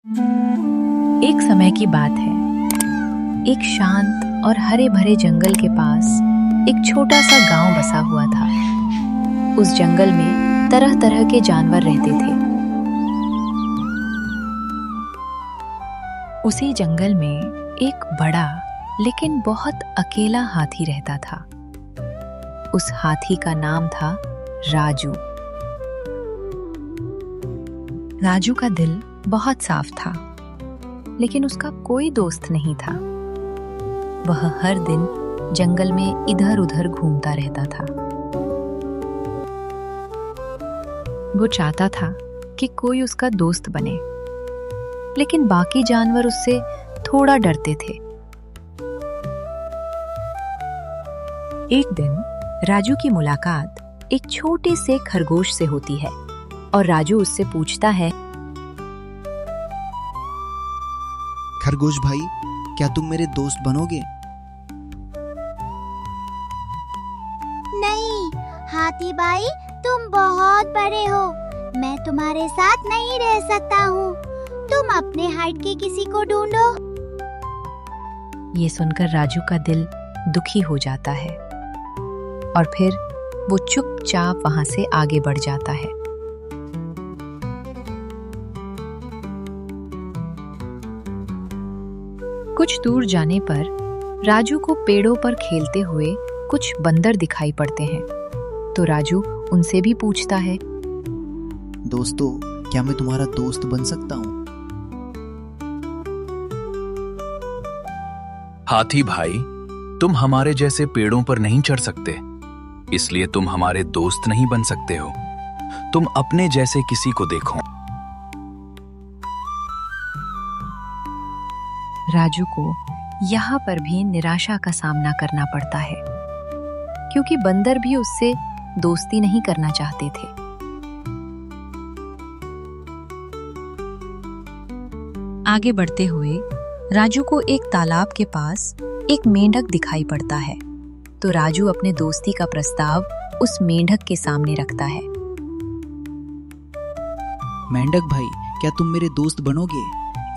एक समय की बात है। एक शांत और हरे भरे जंगल के पास एक छोटा सा गांव बसा हुआ था। उस जंगल में तरह तरह के जानवर रहते थे। उसी जंगल में एक बड़ा लेकिन बहुत अकेला हाथी रहता था। उस हाथी का नाम था राजू। राजू का दिल बहुत साफ था, लेकिन उसका कोई दोस्त नहीं था। वह हर दिन जंगल में इधर उधर घूमता रहता था। वो चाहता था कि कोई उसका दोस्त बने, लेकिन बाकी जानवर उससे थोड़ा डरते थे। एक दिन राजू की मुलाकात एक छोटे से खरगोश से होती है और राजू उससे पूछता है, खरगोश भाई, क्या तुम मेरे दोस्त बनोगे? नहीं हाथी भाई, तुम बहुत बड़े हो, मैं तुम्हारे साथ नहीं रह सकता हूँ। तुम अपने हाइट के किसी को ढूंढो। ये सुनकर राजू का दिल दुखी हो जाता है और फिर वो चुपचाप वहां से आगे बढ़ जाता है। कुछ दूर जाने पर राजू को पेड़ों पर खेलते हुए कुछ बंदर दिखाई पड़ते हैं। तो राजू उनसे भी पूछता है, दोस्तों, क्या मैं तुम्हारा दोस्त बन सकता हूँ? हाथी भाई, तुम हमारे जैसे पेड़ों पर नहीं चढ़ सकते, इसलिए तुम हमारे दोस्त नहीं बन सकते हो। तुम अपने जैसे किसी को देखो। राजू को यहाँ पर भी निराशा का सामना करना पड़ता है, क्योंकि बंदर भी उससे दोस्ती नहीं करना चाहते थे। आगे बढ़ते हुए राजू को एक तालाब के पास एक मेंढक दिखाई पड़ता है। तो राजू अपने दोस्ती का प्रस्ताव उस मेंढक के सामने रखता है। मेंढक भाई, क्या तुम मेरे दोस्त बनोगे?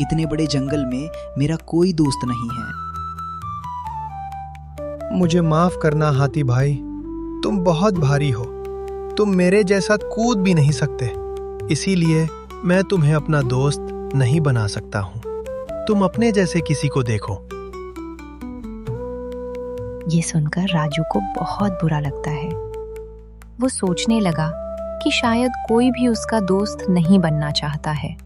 इतने बड़े जंगल में मेरा कोई दोस्त नहीं है। मुझे माफ करना हाथी भाई, तुम बहुत भारी हो। तुम मेरे जैसा कूद भी नहीं सकते, इसीलिए मैं तुम्हें अपना दोस्त नहीं बना सकता हूँ। तुम अपने जैसे किसी को देखो। ये सुनकर राजू को बहुत बुरा लगता है। वो सोचने लगा कि शायद कोई भी उसका दोस्त नहीं बनना चाहता है।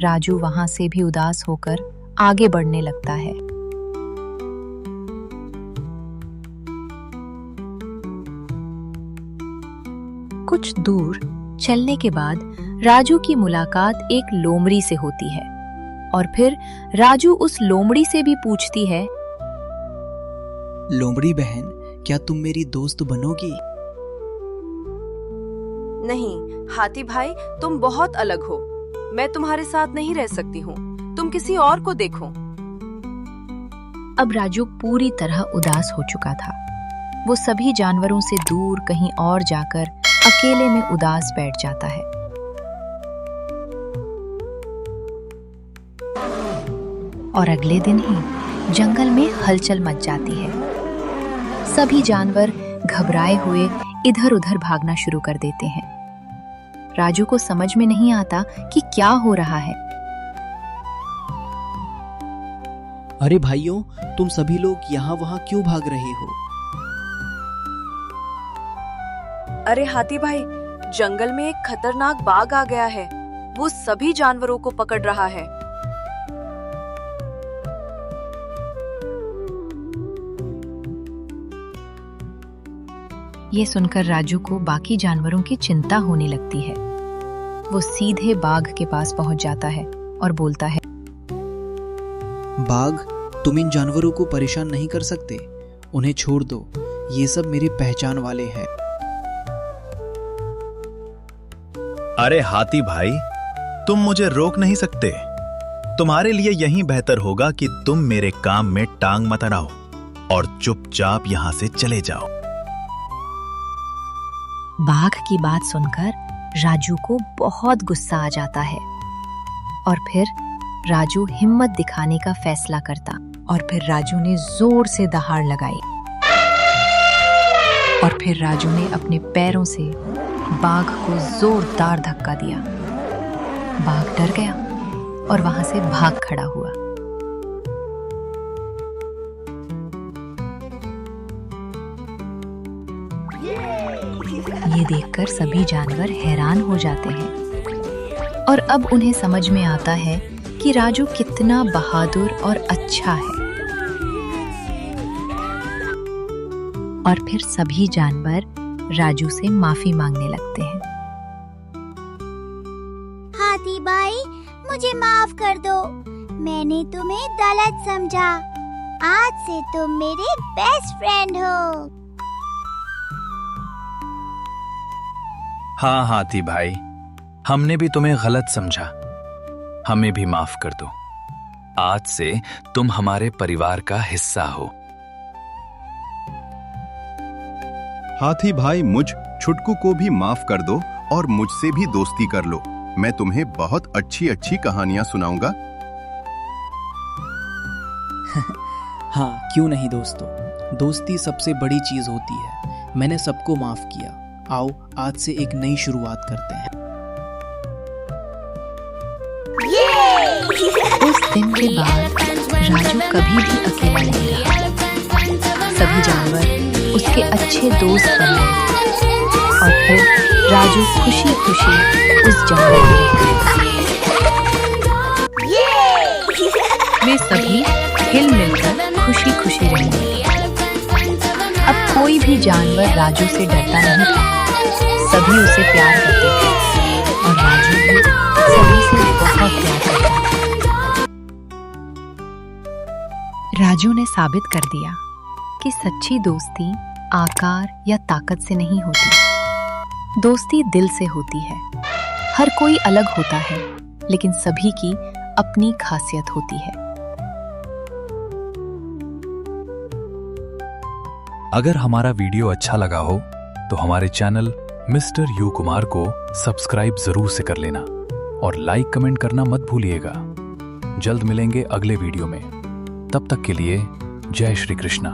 राजू वहां से भी उदास होकर आगे बढ़ने लगता है। कुछ दूर चलने के बाद राजू की मुलाकात एक लोमड़ी से होती है और फिर राजू उस लोमड़ी से भी पूछती है, लोमड़ी बहन, क्या तुम मेरी दोस्त बनोगी? नहीं हाथी भाई, तुम बहुत अलग हो, मैं तुम्हारे साथ नहीं रह सकती हूँ। तुम किसी और को देखो। अब राजू पूरी तरह उदास हो चुका था। वो सभी जानवरों से दूर कहीं और जाकर अकेले में उदास बैठ जाता है। और अगले दिन ही जंगल में हलचल मच जाती है। सभी जानवर घबराए हुए इधर उधर भागना शुरू कर देते हैं। राजू को समझ में नहीं आता कि क्या हो रहा है। अरे भाइयों, तुम सभी लोग यहाँ वहाँ क्यों भाग रहे हो? अरे हाथी भाई, जंगल में एक खतरनाक बाघ आ गया है। वो सभी जानवरों को पकड़ रहा है। ये सुनकर राजू को बाकी जानवरों की चिंता होने लगती है। वो सीधे बाघ के पास पहुंच जाता है और बोलता है, बाघ, तुम इन जानवरों को परेशान नहीं कर सकते। उन्हें छोड़ दो, ये सब मेरी पहचान वाले हैं। अरे हाथी भाई, तुम मुझे रोक नहीं सकते। तुम्हारे लिए यही बेहतर होगा कि तुम मेरे काम में टांग मत अड़ाओ और चुपचाप यहां से चले जाओ। बाघ की बात सुनकर राजू को बहुत गुस्सा आ जाता है। और फिर राजू हिम्मत दिखाने का फैसला करता और फिर राजू ने जोर से दहाड़ लगाई और फिर राजू ने अपने पैरों से बाघ को जोरदार धक्का दिया। बाघ डर गया और वहां से भाग खड़ा हुआ। ये देखकर सभी जानवर हैरान हो जाते हैं और अब उन्हें समझ में आता है कि राजू कितना बहादुर और अच्छा है। और फिर सभी जानवर राजू से माफी मांगने लगते हैं। हाथी भाई, मुझे माफ कर दो। मैंने तुम्हें गलत समझा। आज से तुम मेरे बेस्ट फ्रेंड हो। हाँ हाथी भाई, हमने भी तुम्हें गलत समझा। हमें भी माफ कर दो। आज से तुम हमारे परिवार का हिस्सा हो। हाथी भाई, मुझ छुटकू को भी माफ कर दो और मुझसे भी दोस्ती कर लो। मैं तुम्हें बहुत अच्छी अच्छी कहानियां सुनाऊंगा। हाँ, क्यों नहीं दोस्तों, दोस्ती सबसे बड़ी चीज होती है। मैंने सबको माफ किया। आओ आज से एक नई शुरुआत करते हैं। उस दिन के बाद राजू कभी भी अकेला नहीं रहा। सभी जानवर उसके अच्छे दोस्त बन गए और फिर राजू खुशी खुशी उस जंगल में रहता। वे सभी हिल मिलकर खुशी खुशी रहेंगे। अब कोई भी जानवर राजू से डरता नहीं था। सभी उसे प्यार करते थे और राजू भी सभी से बहुत प्यार करता था। राजू ने साबित कर दिया कि सच्ची दोस्ती आकार या ताकत से नहीं होती। दोस्ती दिल से होती है। हर कोई अलग होता है, लेकिन सभी की अपनी खासियत होती है। अगर हमारा वीडियो अच्छा लगा हो तो हमारे चैनल मिस्टर यू कुमार को सब्सक्राइब जरूर से कर लेना और लाइक कमेंट करना मत भूलिएगा। जल्द मिलेंगे अगले वीडियो में। तब तक के लिए जय श्री कृष्णा।